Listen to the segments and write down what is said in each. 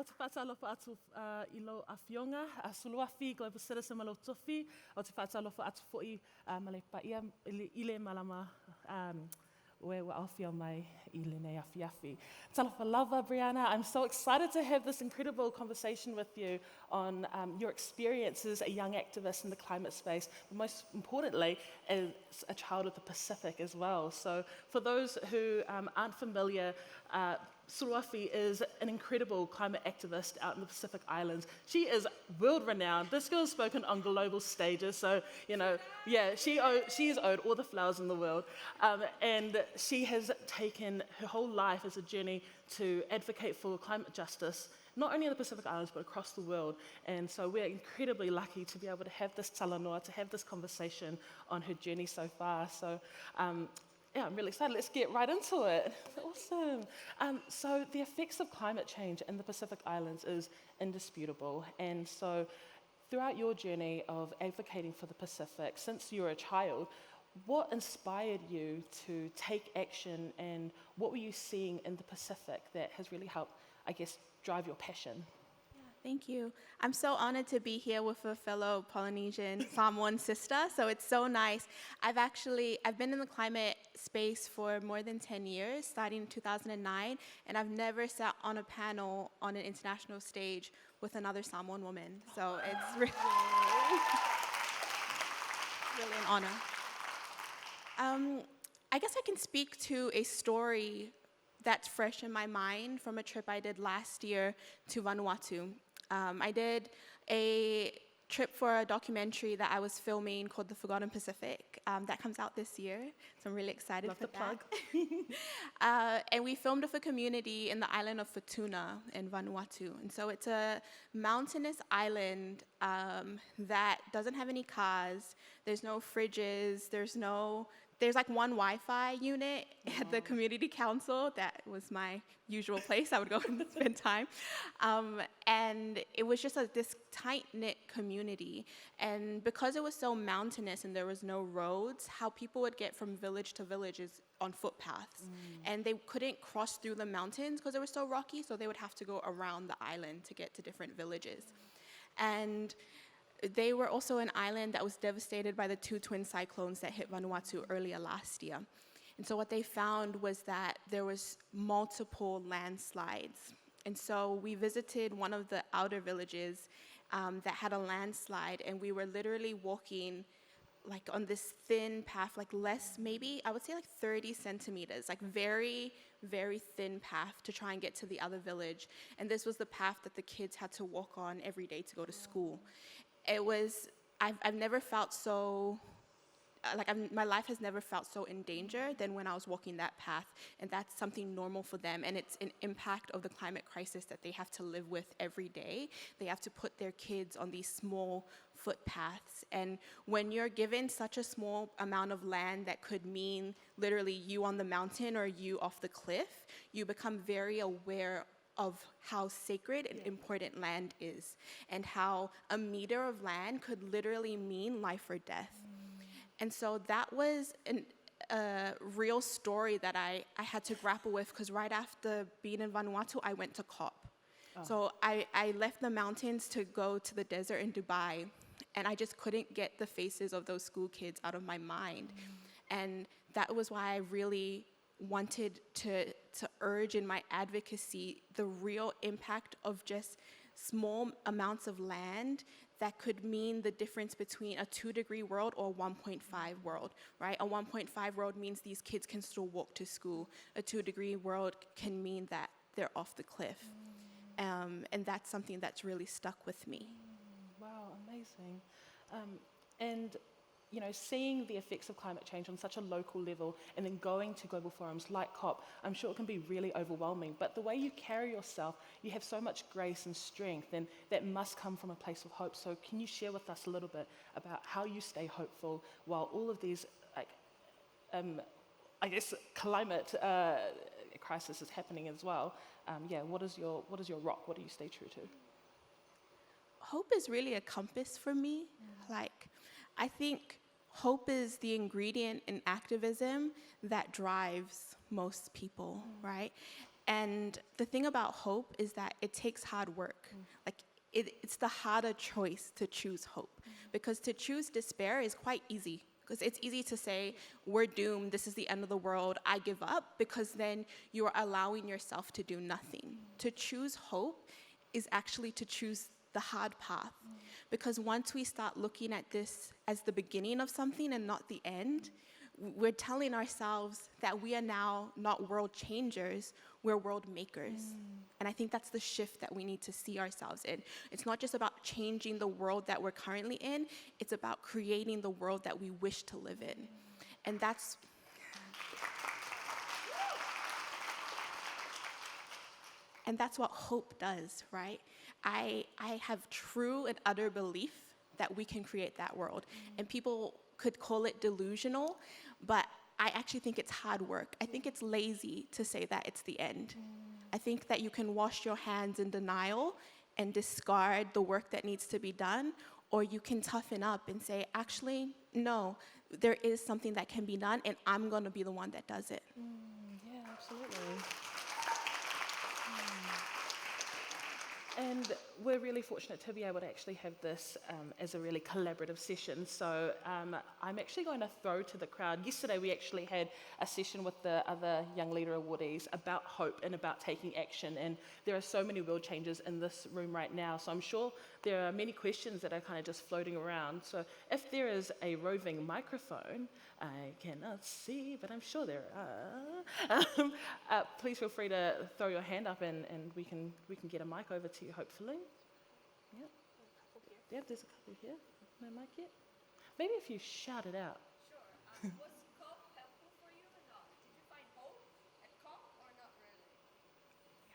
O te whaatalofa atu I lo a Whionga, a Suluafi, Global Citizen Malo Tofi, o te whaatalofa atu fo'i male paia, ile malama ue wa awhia mai I lenei awhiawhi. Talofa lava, Brianna. I'm so excited to have this incredible conversation with you on your experience as a young activist in the climate space, but most importantly, as a child of the Pacific as well. So for those who aren't familiar, Suluafi is an incredible climate activist out in the Pacific Islands. She is world-renowned. This girl's spoken on global stages, so, you know, yeah, she is owed all the flowers in the world. And she has taken her whole life as a journey to advocate for climate justice, not only in the Pacific Islands, but across the world. And so we're incredibly lucky to be able to have this talanoa, to have this conversation on her journey so far. So, yeah, I'm really excited. Let's get right into it. Awesome. So the effects of climate change in the Pacific Islands is indisputable. And so throughout your journey of advocating for the Pacific, since you were a child, what inspired you to take action, and what were you seeing in the Pacific that has really helped, I guess, drive your passion? Thank you. I'm so honored to be here with a fellow Polynesian Samoan sister, so it's so nice. I've been in the climate space for more than 10 years, starting in 2009, and I've never sat on a panel on an international stage with another Samoan woman, so it's really, really an honor. I guess I can speak to a story that's fresh in my mind from a trip I did last year to Vanuatu. I did a trip for a documentary that I was filming called The Forgotten Pacific. That comes out this year, so I'm really excited Love for the that. plug. And we filmed with a community in the island of Futuna in Vanuatu. And so it's a mountainous island that doesn't have any cars, there's no fridges, there's like one Wi-Fi unit at the community council. That was my usual place I would go and spend time. And it was just this tight-knit community. And because it was so mountainous and there was no roads, how people would get from village to village is on footpaths. And they couldn't cross through the mountains because they were so rocky, so they would have to go around the island to get to different villages. And they were also an island that was devastated by the 2 twin cyclones that hit Vanuatu earlier last year. And so what they found was that there was multiple landslides. And so we visited one of the outer villages that had a landslide, and we were literally walking like on this thin path, like less, maybe, I would say like 30 centimeters, like very, very thin path to try and get to the other village. And this was the path that the kids had to walk on every day to go to school. I've never felt so, my life has never felt so in danger than when I was walking that path, and that's something normal for them, and it's an impact of the climate crisis that they have to live with every day. They have to put their kids on these small footpaths, and when you're given such a small amount of land that could mean literally you on the mountain or you off the cliff, you become very aware of how sacred and important land is, and how a meter of land could literally mean life or death. And so that was a real story that I had to grapple with, because right after being in Vanuatu, I went to COP. So I left the mountains to go to the desert in Dubai, and I just couldn't get the faces of those school kids out of my mind. And that was why I really wanted to urge in my advocacy the real impact of just small amounts of land that could mean the difference between a 2-degree world or a 1.5 world, right? A 1.5 world means these kids can still walk to school. A 2-degree world can mean that they're off the cliff. And that's something that's really stuck with me. Wow, amazing. And you know, seeing the effects of climate change on such a local level and then going to global forums like COP, I'm sure it can be really overwhelming. But the way you carry yourself, you have so much grace and strength, and that must come from a place of hope. So can you share with us a little bit about how you stay hopeful while all of these, I guess, climate crisis is happening as well? What is your rock? What do you stay true to? Hope is really a compass for me. I think hope is the ingredient in activism that drives most people, right? And the thing about hope is that it takes hard work. Like it's the harder choice to choose hope, because to choose despair is quite easy. Because it's easy to say, we're doomed, this is the end of the world, I give up, because then you are allowing yourself to do nothing. To choose hope is actually to choose the hard path. Because once we start looking at this as the beginning of something and not the end, we're telling ourselves that we are now not world changers, we're world makers. And I think that's the shift that we need to see ourselves in. It's not just about changing the world that we're currently in, it's about creating the world that we wish to live in. And that's what hope does, right? I have true and utter belief that we can create that world. And people could call it delusional, but I actually think it's hard work. I think it's lazy to say that it's the end. I think that you can wash your hands in denial and discard the work that needs to be done, or you can toughen up and say, actually, no, there is something that can be done, and I'm going to be the one that does it. Yeah, absolutely. And we're really fortunate to be able to actually have this as a really collaborative session. So I'm actually going to throw to the crowd. Yesterday we actually had a session with the other Young Leader Awardees about hope and about taking action. And there are so many world changes in this room right now. So I'm sure there are many questions that are kind of just floating around. So if there is a roving microphone, I cannot see, but I'm sure there are. Please feel free to throw your hand up, and we can get a mic over to you, hopefully. Yeah. Yeah, there's a couple here. No mic yet? Maybe if you shout it out. Sure. Was COP helpful for you or not? Did you find hope at COP or not really?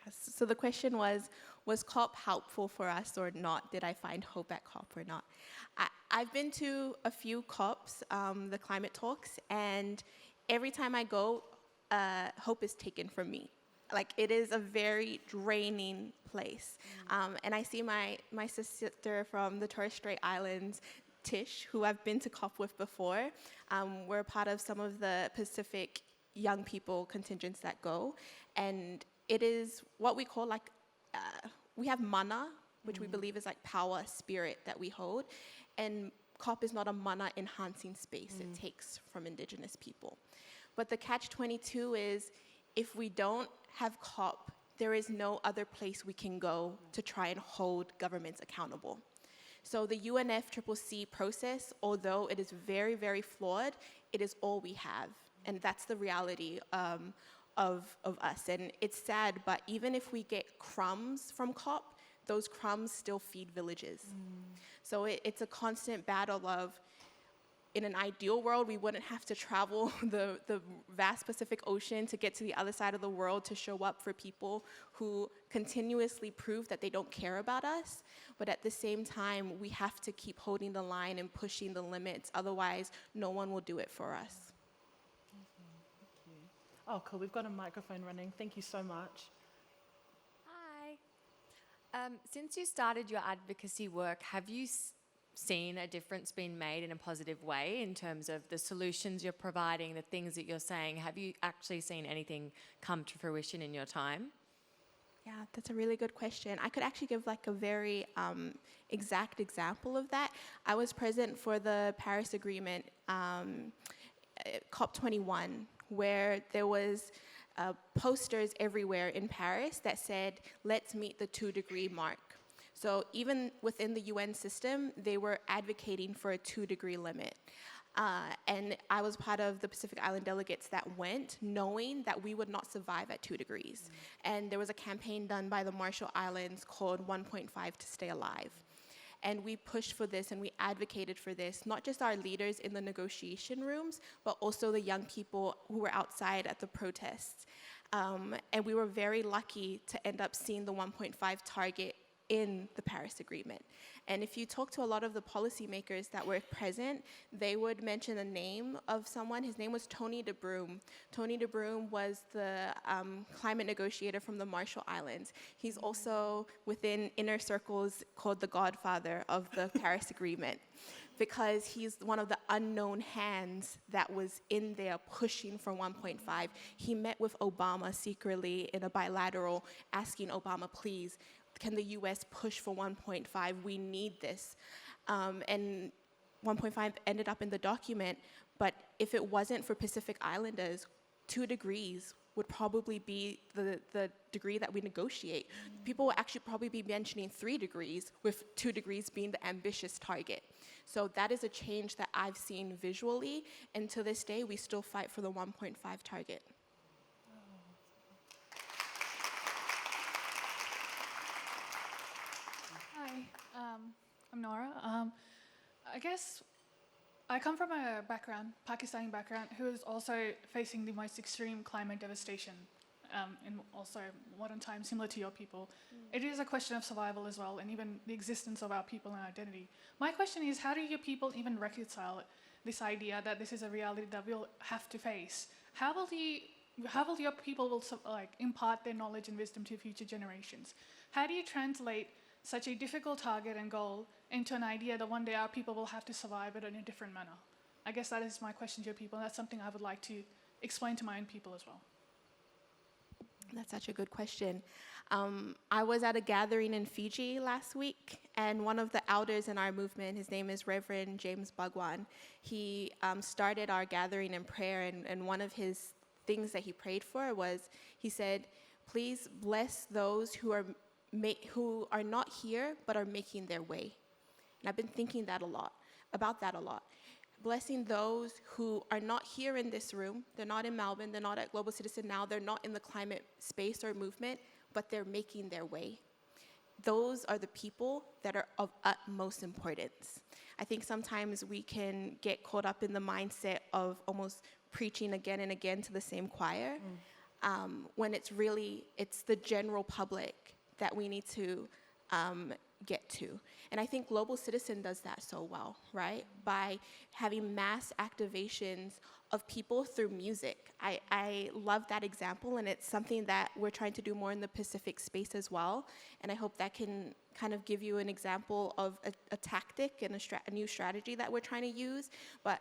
Yes. So the question was COP helpful for us or not? Did I find hope at COP or not? I've been to a few COPs, the climate talks, and every time I go, hope is taken from me. Like, it is a very draining place. And I see my sister from the Torres Strait Islands, Tish, who I've been to COP with before. We're part of some of the Pacific young people contingents that go. And it is what we call we have mana, which we believe is like power, spirit that we hold. And COP is not a mana enhancing space. It takes from Indigenous people. But the catch-22 is, if we don't have COP, there is no other place we can go to try and hold governments accountable. So the UNFCCC process, although it is very, very flawed, it is all we have. And that's the reality of us. And it's sad, but even if we get crumbs from COP, those crumbs still feed villages. So it's a constant battle of, in an ideal world, we wouldn't have to travel the vast Pacific Ocean to get to the other side of the world to show up for people who continuously prove that they don't care about us. But at the same time, we have to keep holding the line and pushing the limits. Otherwise, no one will do it for us. Thank you. Oh, cool. We've got a microphone running. Thank you so much. Hi. Since you started your advocacy work, have you seen a difference being made in a positive way in terms of the solutions you're providing, the things that you're saying? Have you actually seen anything come to fruition in your time? Yeah, that's a really good question. I could actually give like a very exact example of that. I was present for the Paris Agreement, COP21, where there was posters everywhere in Paris that said, let's meet the 2-degree mark. So even within the UN system, they were advocating for a 2-degree limit. And I was part of the Pacific Island delegates that went knowing that we would not survive at 2 degrees. And there was a campaign done by the Marshall Islands called 1.5 to Stay Alive. And we pushed for this and we advocated for this, not just our leaders in the negotiation rooms, but also the young people who were outside at the protests. And we were very lucky to end up seeing the 1.5 target in the Paris Agreement. And if you talk to a lot of the policymakers that were present, they would mention the name of someone. His name was Tony de Broom. Tony de Broom was the climate negotiator from the Marshall Islands. He's also within inner circles called the godfather of the Paris Agreement, because he's one of the unknown hands that was in there pushing for 1.5. He met with Obama secretly in a bilateral, asking Obama, please, can the US push for 1.5? We need this. And 1.5 ended up in the document, but if it wasn't for Pacific Islanders, 2 degrees would probably be the degree that we negotiate. People will actually probably be mentioning 3 degrees, with 2 degrees being the ambitious target. So that is a change that I've seen visually, and to this day, we still fight for the 1.5 target. Hi, I'm Nora. I guess I come from a Pakistani background, who is also facing the most extreme climate devastation in also modern times, similar to your people. It is a question of survival as well, and even the existence of our people and identity. My question is, how do your people even reconcile this idea that this is a reality that we'll have to face? How will your people impart their knowledge and wisdom to future generations? How do you translate such a difficult target and goal into an idea that one day our people will have to survive it in a different manner? I guess that is my question to your people, and that's something I would like to explain to my own people as well. That's such a good question. I was at a gathering in Fiji last week, and one of the elders in our movement, his name is Reverend James Bhagwan, he started our gathering in prayer, and one of his things that he prayed for was, he said, please bless those who are not here but are making their way. And I've been thinking about that a lot. Blessing those who are not here in this room, they're not in Melbourne, they're not at Global Citizen Now, they're not in the climate space or movement, but they're making their way. Those are the people that are of utmost importance. I think sometimes we can get caught up in the mindset of almost preaching again and again to the same choir, when it's the general public that we need to get to. And I think Global Citizen does that so well, right? By having mass activations of people through music. I love that example, and it's something that we're trying to do more in the Pacific space as well. And I hope that can kind of give you an example of a tactic and a new strategy that we're trying to use. But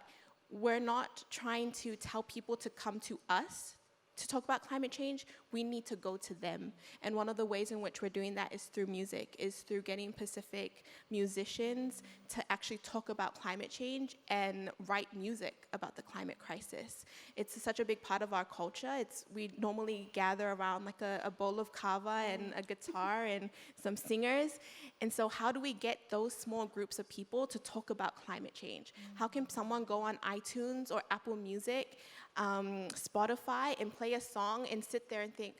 we're not trying to tell people to come to us to talk about climate change. We need to go to them. And one of the ways in which we're doing that is through music, is through getting Pacific musicians to actually talk about climate change and write music about the climate crisis. It's such a big part of our culture. We normally gather around like a bowl of kava and a guitar and some singers. And so how do we get those small groups of people to talk about climate change? How can someone go on iTunes or Apple Music, Spotify, and play a song and sit there and think,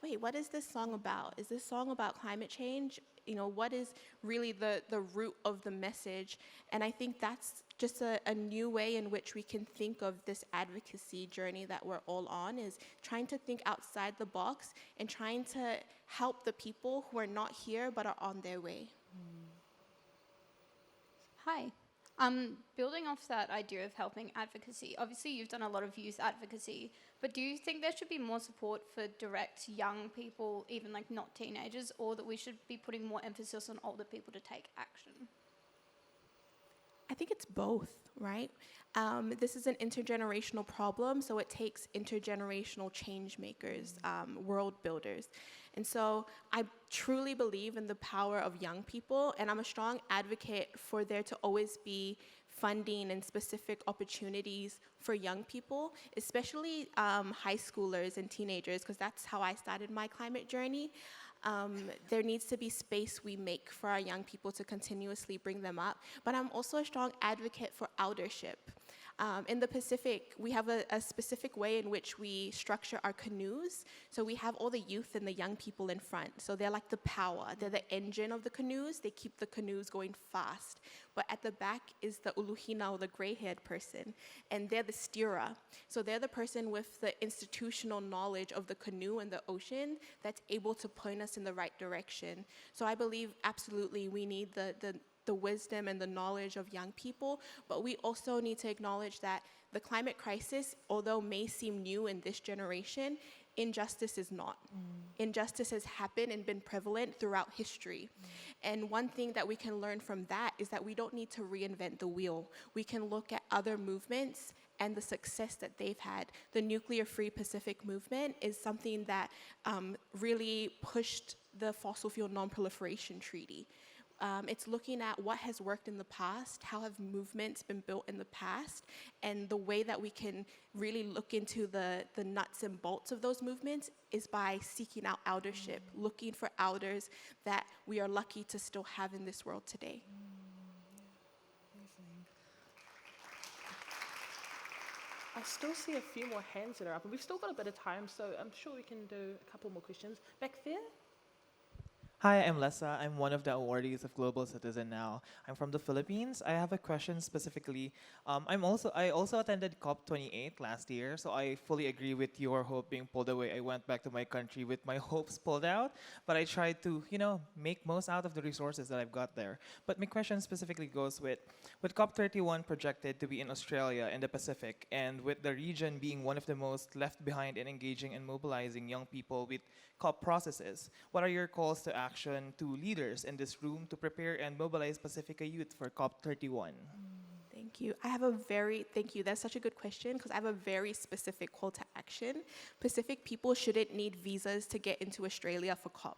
wait, what is this song about? Is this song about climate change? What is really the root of the message? And I think that's just a new way in which we can think of this advocacy journey that we're all on, is trying to think outside the box and trying to help the people who are not here but are on their way. Hi. Building off that idea of helping advocacy, obviously you've done a lot of youth advocacy, but do you think there should be more support for direct young people, even like not teenagers, or that we should be putting more emphasis on older people to take action? I think it's both, right? This is an intergenerational problem, so it takes intergenerational change makers, world builders. And so I truly believe in the power of young people, and I'm a strong advocate for there to always be funding and specific opportunities for young people, especially high schoolers and teenagers, because that's how I started my climate journey. There needs to be space we make for our young people to continuously bring them up. But I'm also a strong advocate for eldership. In the Pacific, we have a specific way in which we structure our canoes. So we have all the youth and the young people in front. So they're like the power. They're the engine of the canoes. They keep the canoes going fast. But at the back is the uluhina, or the gray-haired person, and they're the steerer. So they're the person with the institutional knowledge of the canoe and the ocean that's able to point us in the right direction. So I believe absolutely we need the wisdom and the knowledge of young people, but we also need to acknowledge that the climate crisis, although may seem new in this generation, injustice is not. Injustice has happened and been prevalent throughout history. And one thing that we can learn from that is that we don't need to reinvent the wheel. We can look at other movements and the success that they've had. The nuclear-free Pacific movement is something that really pushed the fossil fuel non-proliferation treaty. It's looking at what has worked in the past, how have movements been built in the past, and the way that we can really look into the nuts and bolts of those movements is by seeking out eldership, looking for elders that we are lucky to still have in this world today. I still see a few more hands that are up, and we've still got a bit of time, so I'm sure we can do a couple more questions. Back there? Hi, I'm Lessa. I'm one of the awardees of Global Citizen Now. I'm from the Philippines. I have a question specifically. I also attended COP28 last year, so I fully agree with your hope being pulled away. I went back to my country with my hopes pulled out, but I tried to, make most out of the resources that I've got there. But my question specifically goes with COP31 projected to be in Australia and the Pacific, and with the region being one of the most left behind in engaging and mobilizing young people with COP processes, what are your calls to action to leaders in this room to prepare and mobilize Pacifica youth for COP31? Thank you. Thank you. That's such a good question because I have a very specific call to action. Pacific people shouldn't need visas to get into Australia for COP.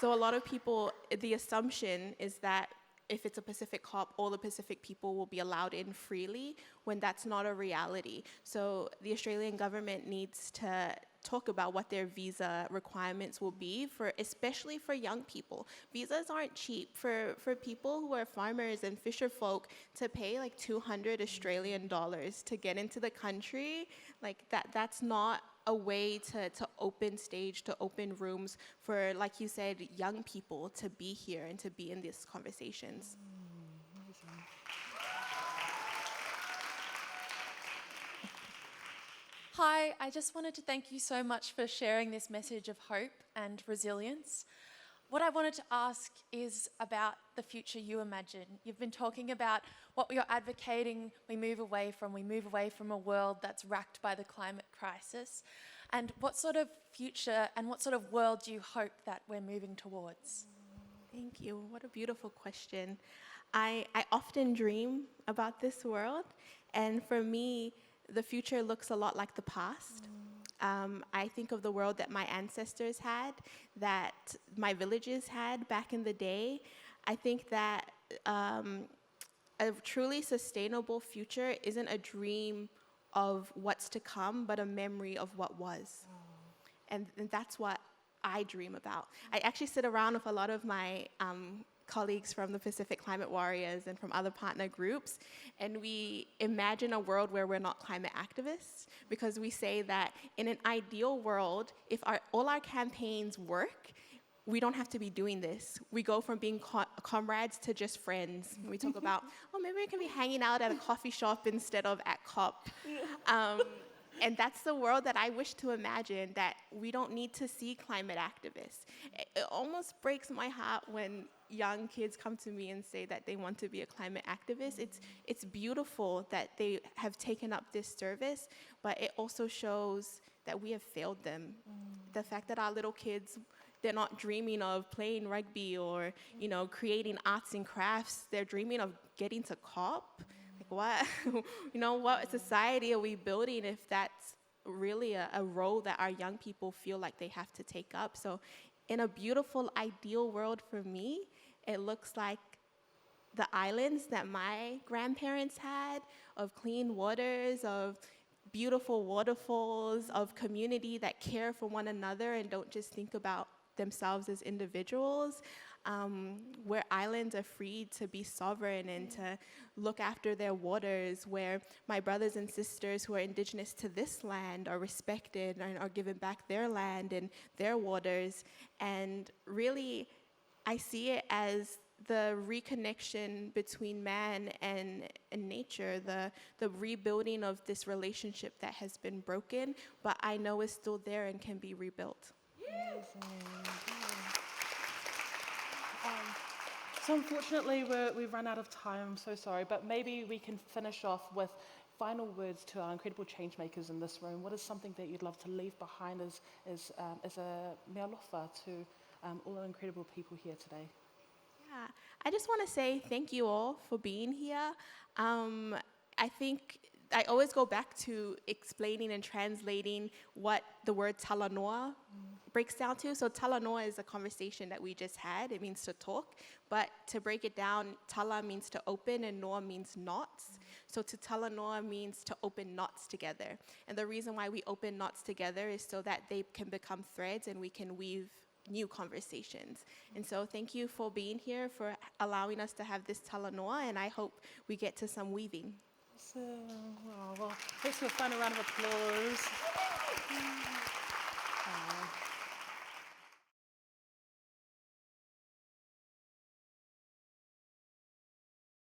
So a lot of people, the assumption is that if it's a Pacific COP, all the Pacific people will be allowed in freely, when that's not a reality. So the Australian government needs to talk about what their visa requirements will be, especially for young people. Visas aren't cheap. For people who are farmers and fisher folk to pay like 200 Australian dollars to get into the country, that's not a way to open stage, to open rooms for, like you said, young people to be here and to be in these conversations. Hi, I just wanted to thank you so much for sharing this message of hope and resilience. What I wanted to ask is about the future you imagine. You've been talking about what you're advocating we move away from. We move away from a world that's racked by the climate crisis. And what sort of future and what sort of world do you hope that we're moving towards? Thank you. What a beautiful question. I often dream about this world, and for me, the future looks a lot like the past. I think of the world that my ancestors had, that my villages had back in the day. I think that a truly sustainable future isn't a dream of what's to come, but a memory of what was. And that's what I dream about. I actually sit around with a lot of my colleagues from the Pacific Climate Warriors and from other partner groups, and we imagine a world where we're not climate activists, because we say that in an ideal world, if all our campaigns work, we don't have to be doing this. We go from being comrades to just friends. We talk about, maybe we can be hanging out at a coffee shop instead of at COP. And that's the world that I wish to imagine, that we don't need to see climate activists. It almost breaks my heart when young kids come to me and say that they want to be a climate activist. It's beautiful that they have taken up this service, but it also shows that we have failed them. The fact that our little kids, they're not dreaming of playing rugby or, creating arts and crafts. They're dreaming of getting to COP. What, what society are we building if that's really a role that our young people feel like they have to take up? So in a beautiful, ideal world for me, it looks like the islands that my grandparents had, of clean waters, of beautiful waterfalls, of community that care for one another and don't just think about themselves as individuals. where islands are free to be sovereign and to look after their waters, where my brothers and sisters who are indigenous to this land are respected and are given back their land and their waters. And really, I see it as the reconnection between man and nature, the rebuilding of this relationship that has been broken, but I know is still there and can be rebuilt. So unfortunately, we've run out of time. I'm so sorry, but maybe we can finish off with final words to our incredible change makers in this room. What is something that you'd love to leave behind as a mea lofa to all the incredible people here today? Yeah, I just want to say thank you all for being here. I think I always go back to explaining and translating what the word talanoa breaks down to. So talanoa is a conversation that we just had. It means to talk. But to break it down, tala means to open and noa means knots. So to talanoa means to open knots together. And the reason why we open knots together is so that they can become threads and we can weave new conversations. And so thank you for being here, for allowing us to have this talanoa, and I hope we get to some weaving. Awesome. Oh, well, let's do a final round of applause.